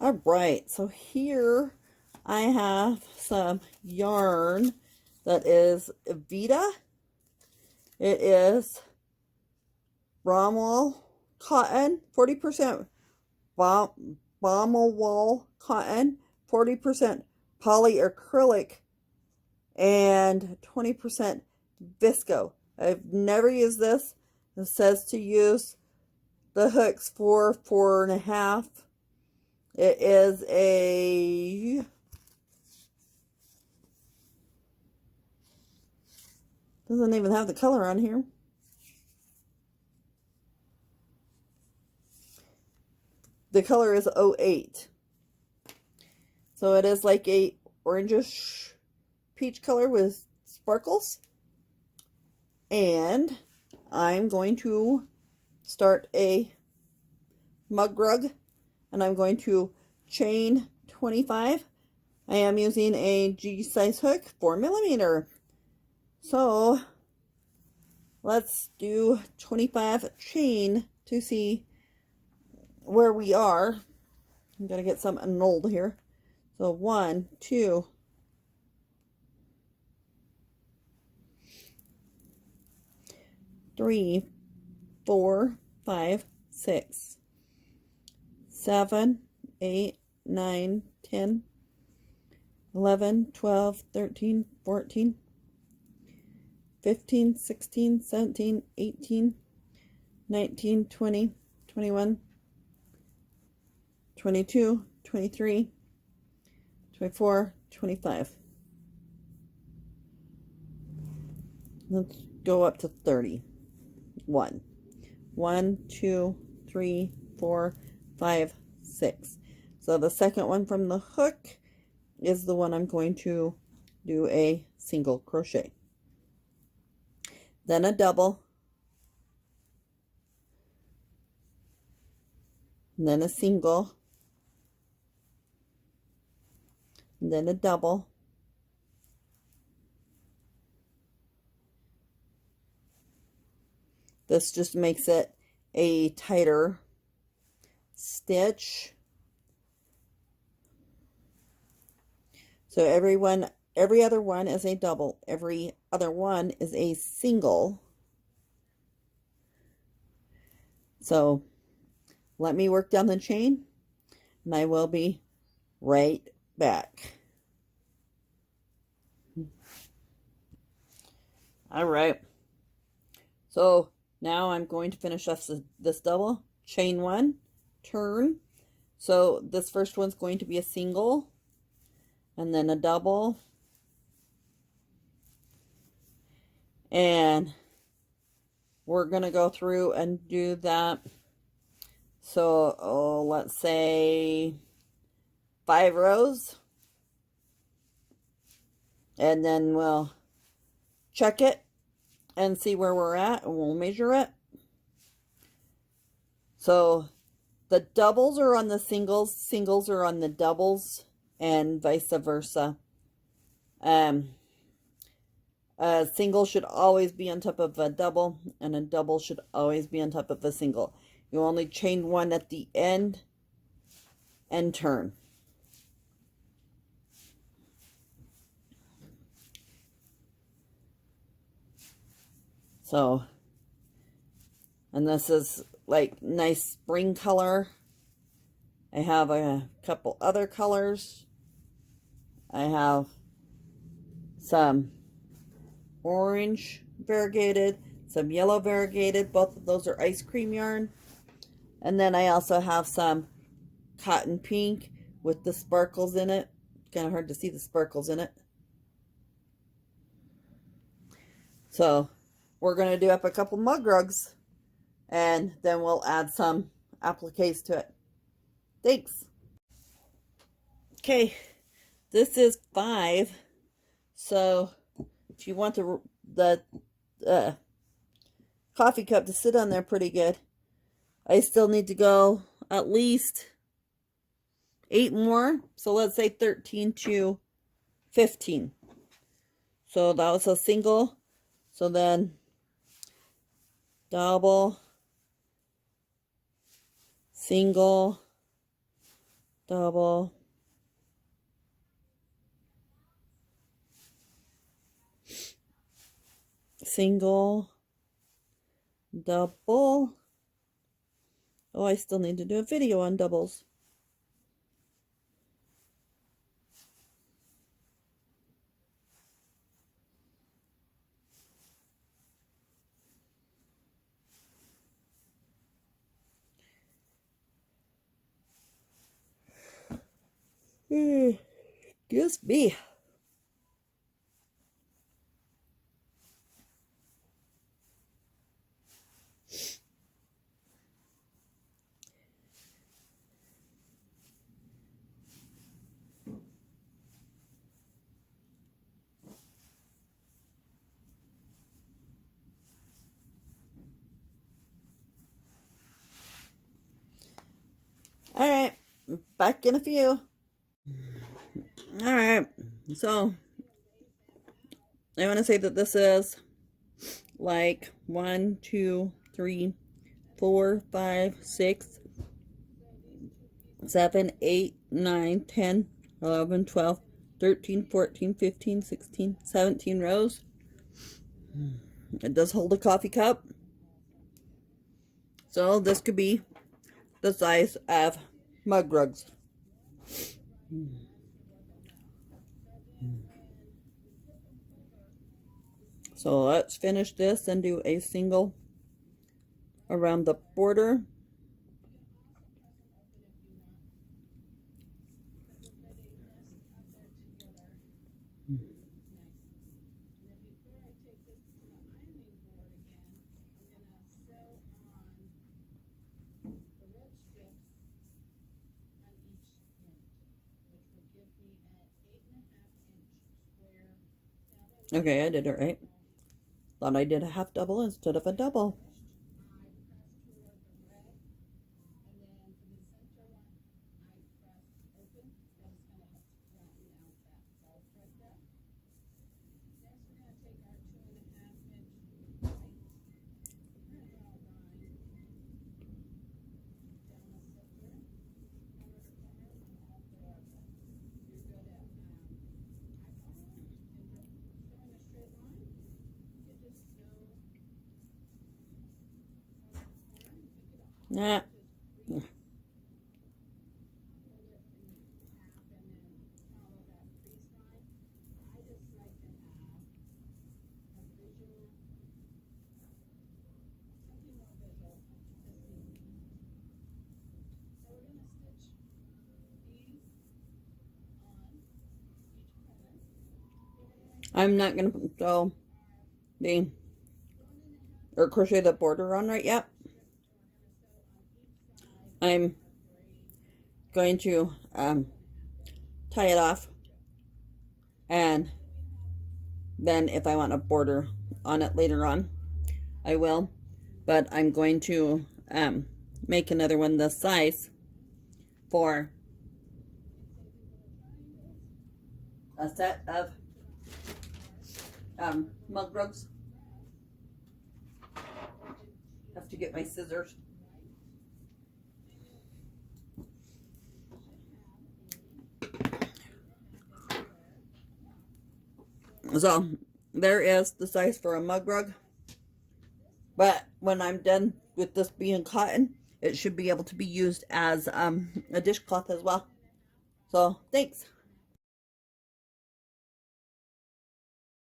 All right, so here I have some yarn that is Vita. It is Bromwell cotton, 40% Bromwell cotton, 40% polyacrylic, and 20% visco. I've never used this. It says to use the hooks for 4.5. It is a doesn't even have the color on here. The color is 08. So it is like a orangish peach color with sparkles. And I'm going to start a mug rug, and I'm going to chain 25. I am using a G size hook, 4mm. So let's do 25 chain to see where we are. I'm gonna get some annulled here. So 1, 2, 3, 4, 5, 6, 7, 8, 9, 10, 11, 12, 13, 14, 15, 16, 17, 18, 19, 20, 21, 22, 23, 24, 25. Let's go up to 30. 1, 2, 3, 4, 5, 6. So the second one from the hook is the one I'm going to do a single crochet. Then a double. And then a single. And then a double. This just makes it a tighter stitch. So every other one is a double. Every other one is a single. So let me work down the chain, and I will be right back. All right. So now I'm going to finish off this double. Chain 1, turn. So this first one's going to be a single, and then a double, and we're going to go through and do that. So let's say 5 rows, and then we'll check it and see where we're at, and we'll measure it. So the doubles are on the singles, singles are on the doubles, and vice versa. A single should always be on top of a double, and a double should always be on top of a single. You only chain one at the end and turn. So, and this is like nice spring color. I have a couple other colors. I have some orange variegated, some yellow variegated. Both of those are ice cream yarn. And then I also have some cotton pink with the sparkles in it. Kind of hard to see the sparkles in it. So we're going to do up a couple mug rugs, and then we'll add some appliques to it. Thanks. Okay, this is 5. So if you want the coffee cup to sit on there pretty good, I still need to go at least 8 more. So let's say 13 to 15. So that was a single. So then double, single, double, single, double. Oh, I still need to do a video on doubles. Excuse me. All right, back in a few. All right, so I want to say that this is like 1, 2, 3, 4, 5, 6, 7, 8, 9, 10, 11, 12, 13, 14, 15, 16, 17 rows. It does hold a coffee cup. So this could be the size of mug rugs. So let's finish this and do a single around the border. Okay, I did it right. Thought I did a half double instead of a double. Nah. I'm not gonna sew the or crochet the border on right yet. I'm going to tie it off, and then if I want a border on it later on, I will. But I'm going to make another one this size for a set of mug rugs. Have to get my scissors. So there is the size for a mug rug. But when I'm done with this being cotton, it should be able to be used as a dishcloth as well. So thanks.